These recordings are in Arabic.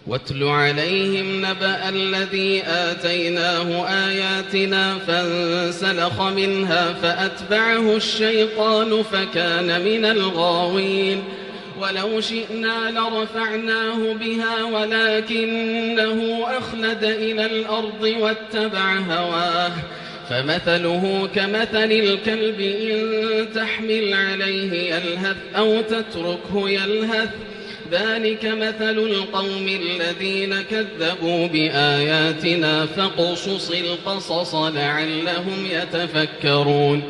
واتل عليهم نبأ الذي آتيناه آياتنا فانسلخ منها فأتبعه الشيطان فكان من الغاوين ولو شئنا لرفعناه بها ولكنه أخلد إلى الأرض واتبع هواه فمثله كمثل الكلب إن تحمل عليه يلهث أو تتركه يلهث ذلك مثل القوم الذين كذبوا بآياتنا فاقصص القصص لعلهم يتفكرون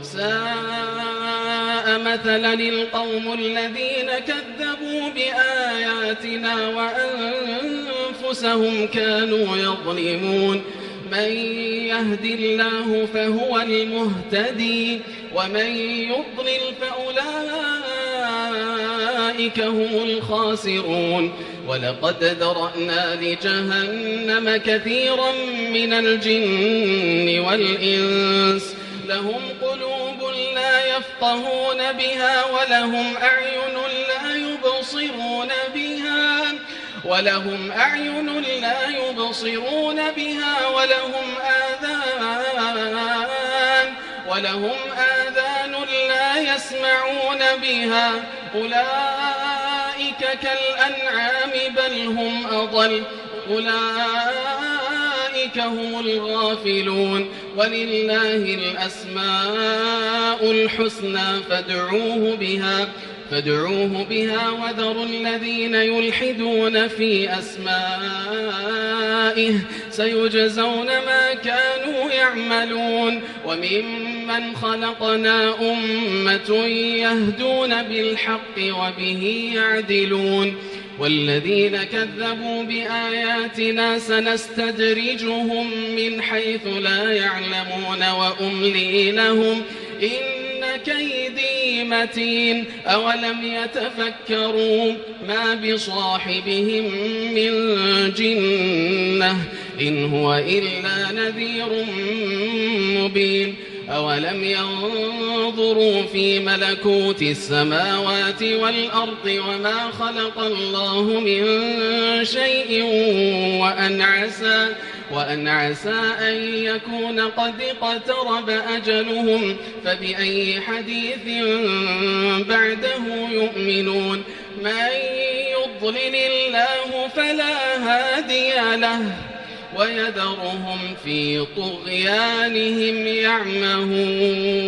ساء مثلا القوم الذين كذبوا بآياتنا وأنفسهم كانوا يظلمون من يهد الله فهو المهتدي ومن يضلل فأولئك هم الخاسرون ولقد ذرأنا لجهنم كثيرا من الجن والإنس لهم قلوب لا يفقهون بها ولهم أعين لا يبصرون بها ولهم آذان لا يسمعون بها أولئك كالأنعام بل هم أضل أولئك هم الغافلون ولله الأسماء الحسنى فادعوه بها وذروا الذين يلحدون في أسمائه سيجزون ما كانوا يعملون وممن خلقنا أمة يهدون بالحق وبه يعدلون والذين كذبوا بآياتنا سنستدرجهم من حيث لا يعلمون وأملي لهم إن كيدي متين أولم يتفكروا ما بصاحبهم من جنة إن هو إلا نذير مبين أولم ينظروا في ملكوت السماوات والأرض وما خلق الله من شيء وأن عسى أن يكون قد اقترب أجلهم فبأي حديث بعده يؤمنون من يضلل الله فلا هادي له ويذرهم في طغيانهم يعمهون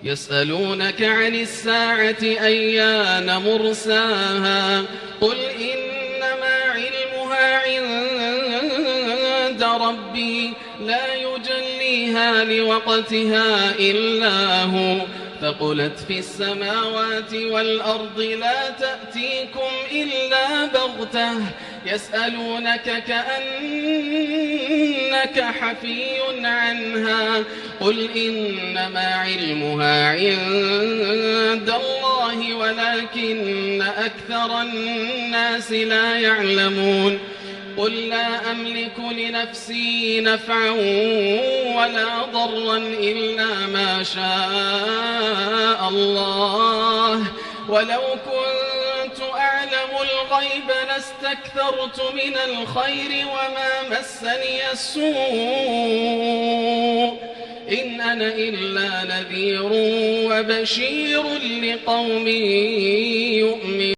يسألونك عن الساعة أيان مرساها قل إنما علمها عند ربي لا يجليها لوقتها إلا هو فقلت في السماوات والأرض لا تأتيكم إلا بغتة يسألونك كأنك حفي عنها قل إنما علمها عند الله ولكن أكثر الناس لا يعلمون قل لا أملك لنفسي نفعا ولا ضرا إلا ما شاء الله ولو كنت أعلم الغيب لاستكثرت من الخير وما مسني السوء إن أنا إلا نذير وبشير لقوم يؤمنون